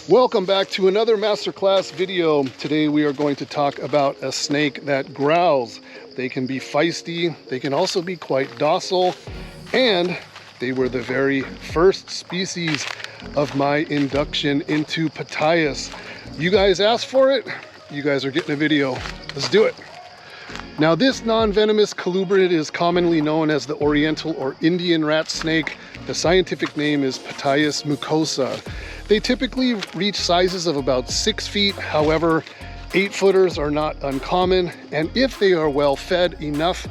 Welcome back to another Masterclass video. Today we are going to talk about a snake that growls. They can be feisty, they can also be quite docile, and they were the very first species of my induction into Ptyas. You guys asked for it, you guys are getting a video. Let's do it. Now this non-venomous colubrid is commonly known as the Oriental or Indian rat snake. The scientific name is Ptyas Mucosa. They typically reach sizes of about 6 feet. However, 8-footers are not uncommon, and if they are well fed enough,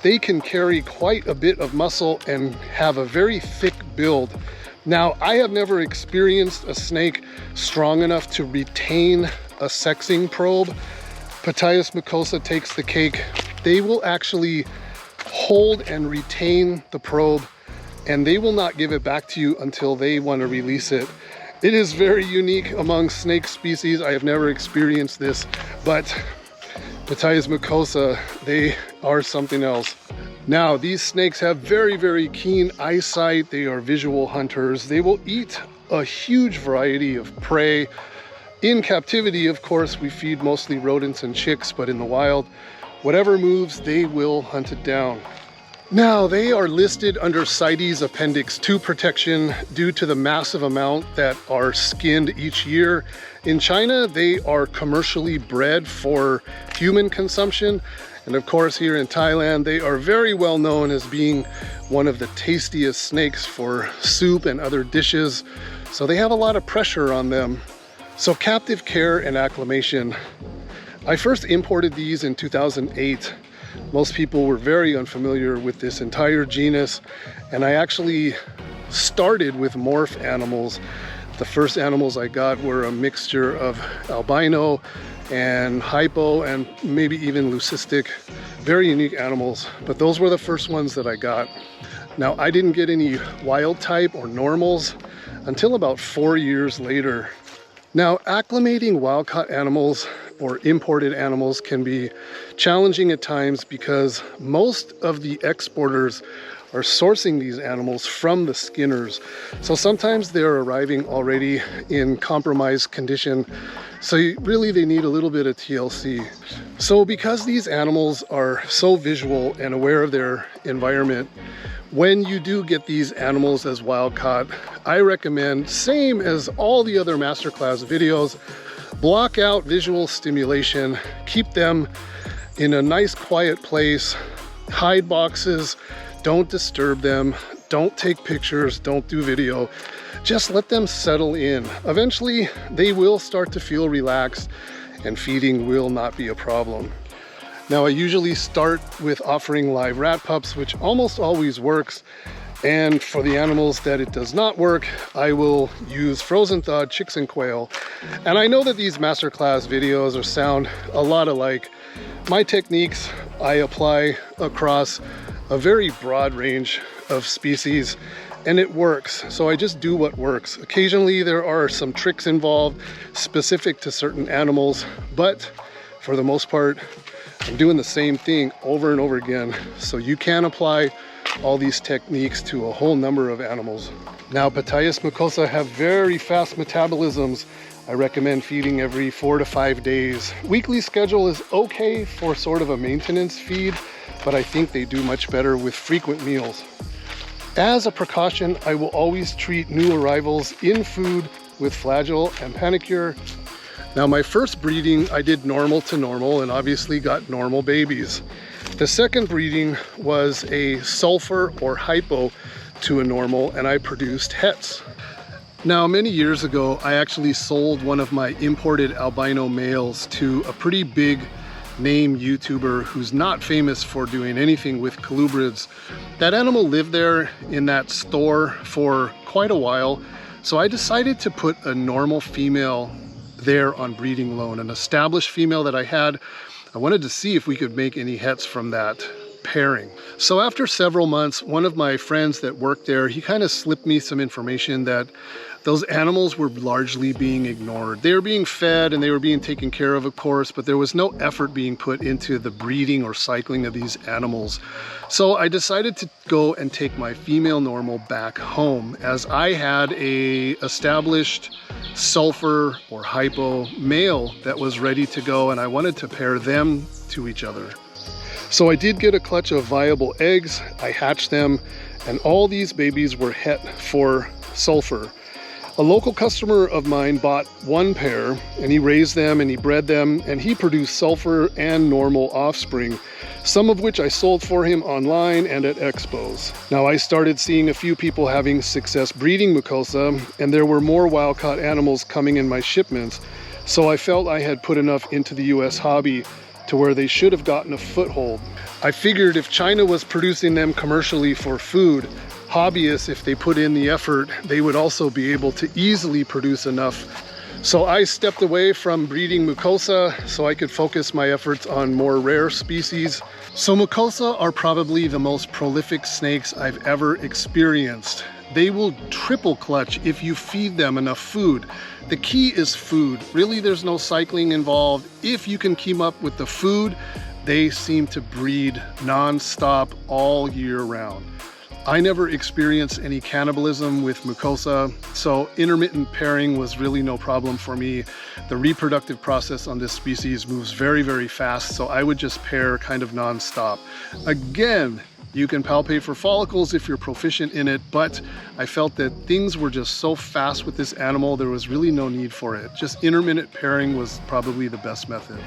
they can carry quite a bit of muscle and have a very thick build. Now, I have never experienced a snake strong enough to retain a sexing probe. Ptyas Mucosa takes the cake. They will actually hold and retain the probe, and they will not give it back to you until they want to release it. It is very unique among snake species. I have never experienced this, but Ptyas Mucosa, they are something else. Now, these snakes have very, very keen eyesight. They are visual hunters. They will eat a huge variety of prey. In captivity, of course, we feed mostly rodents and chicks, but in the wild, whatever moves, they will hunt it down. Now, they are listed under CITES Appendix 2 protection due to the massive amount that are skinned each year. In China, they are commercially bred for human consumption. And of course, here in Thailand, they are very well known as being one of the tastiest snakes for soup and other dishes. So they have a lot of pressure on them. So captive care and acclimation. I first imported these in 2008. Most people were very unfamiliar with this entire genus, and I actually started with morph animals. The first animals I got were a mixture of albino and hypo and maybe even leucistic. Very unique animals, but those were the first ones that I got. Now, I didn't get any wild type or normals until about 4 years later. Now, acclimating wild-caught animals or imported animals can be challenging at times because most of the exporters are sourcing these animals from the skinners. So sometimes they're arriving already in compromised condition. So really they need a little bit of TLC. So because these animals are so visual and aware of their environment, when you do get these animals as wild caught, I recommend, same as all the other Masterclass videos, block out visual stimulation, keep them in a nice quiet place, hide boxes, don't disturb them, don't take pictures, don't do video, just let them settle in. Eventually, they will start to feel relaxed and feeding will not be a problem. Now, I usually start with offering live rat pups, which almost always works. And for the animals that it does not work, I will use frozen thawed chicks and quail. And I know that these Masterclass videos sound a lot alike. My techniques I apply across a very broad range of species, and it works. So I just do what works. Occasionally there are some tricks involved specific to certain animals, but for the most part, I'm doing the same thing over and over again. So you can apply all these techniques to a whole number of animals. Now, Ptyas Mucosa have very fast metabolisms. I recommend feeding every 4 to 5 days. Weekly schedule is okay for sort of a maintenance feed, but I think they do much better with frequent meals. As a precaution, I will always treat new arrivals in food with Flagyl and Panicure. Now, my first breeding, I did normal to normal and obviously got normal babies. The second breeding was a sulfur or hypo to a normal, and I produced hets. Now, many years ago, I actually sold one of my imported albino males to a pretty big name YouTuber who's not famous for doing anything with colubrids. That animal lived there in that store for quite a while, so I decided to put a normal female there on breeding loan, an established female that I had. I wanted to see if we could make any hets from that pairing. So after several months, one of my friends that worked there, he kind of slipped me some information that those animals were largely being ignored. They were being fed and they were being taken care of course, but there was no effort being put into the breeding or cycling of these animals. So I decided to go and take my female normal back home, as I had a established sulfur or hypo male that was ready to go, and I wanted to pair them to each other. So I did get a clutch of viable eggs, I hatched them, and all these babies were het for sulfur. A local customer of mine bought one pair, and he raised them and he bred them, and he produced sulfur and normal offspring, some of which I sold for him online and at expos. Now I started seeing a few people having success breeding Mucosa, and there were more wild-caught animals coming in my shipments, so I felt I had put enough into the US hobby to where they should have gotten a foothold. I figured if China was producing them commercially for food, hobbyists, if they put in the effort, they would also be able to easily produce enough. So I stepped away from breeding Mucosa so I could focus my efforts on more rare species. So Mucosa are probably the most prolific snakes I've ever experienced. They will triple clutch if you feed them enough food. The key is food. Really, there's no cycling involved. If you can keep up with the food, they seem to breed non-stop all year round. I never experienced any cannibalism with Mucosa, so intermittent pairing was really no problem for me. The reproductive process on this species moves very, very fast, so I would just pair kind of non-stop. Again, you can palpate for follicles if you're proficient in it, but I felt that things were just so fast with this animal, there was really no need for it. Just intermittent pairing was probably the best method.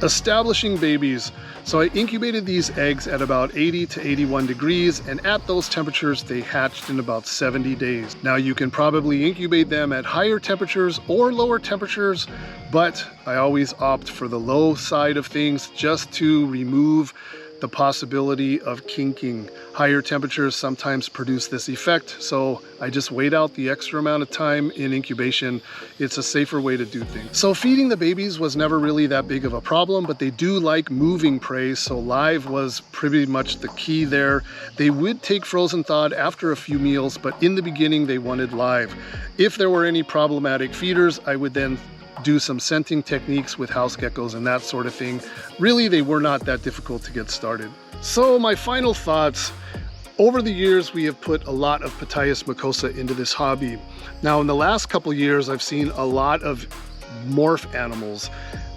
Establishing babies. So I incubated these eggs at about 80 to 81 degrees, and at those temperatures they hatched in about 70 days. Now you can probably incubate them at higher temperatures or lower temperatures, but I always opt for the low side of things just to remove the possibility of kinking. Higher temperatures sometimes produce this effect, so I just wait out the extra amount of time in incubation. It's a safer way to do things. So feeding the babies was never really that big of a problem, but they do like moving prey, so live was pretty much the key there. They would take frozen thawed after a few meals, but in the beginning they wanted live. If there were any problematic feeders, I would then do some scenting techniques with house geckos and that sort of thing. Really, they were not that difficult to get started. So my final thoughts. Over the years, we have put a lot of Ptyas Mucosa into this hobby. Now, in the last couple years, I've seen a lot of morph animals,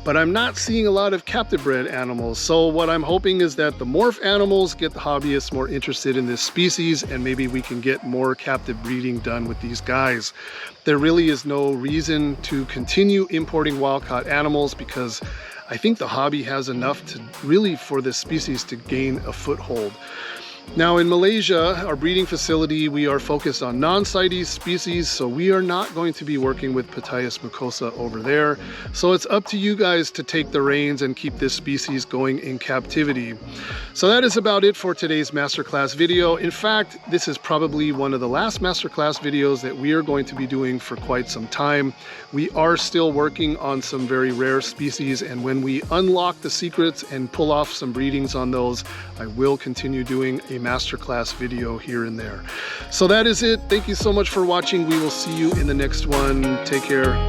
but I'm not seeing a lot of captive bred animals. So what I'm hoping is that the morph animals get the hobbyists more interested in this species, and maybe we can get more captive breeding done with these guys. There really is no reason to continue importing wild-caught animals, because I think the hobby has enough to really for this species to gain a foothold. Now in Malaysia, our breeding facility, we are focused on non-CITES species, so we are not going to be working with Ptyas Mucosa over there. So it's up to you guys to take the reins and keep this species going in captivity. So that is about it for today's Masterclass video. In fact, this is probably one of the last Masterclass videos that we are going to be doing for quite some time. We are still working on some very rare species, and when we unlock the secrets and pull off some breedings on those, I will continue doing a Masterclass video here and there. So that is it. Thank you so much for watching. We will see you in the next one. Take care.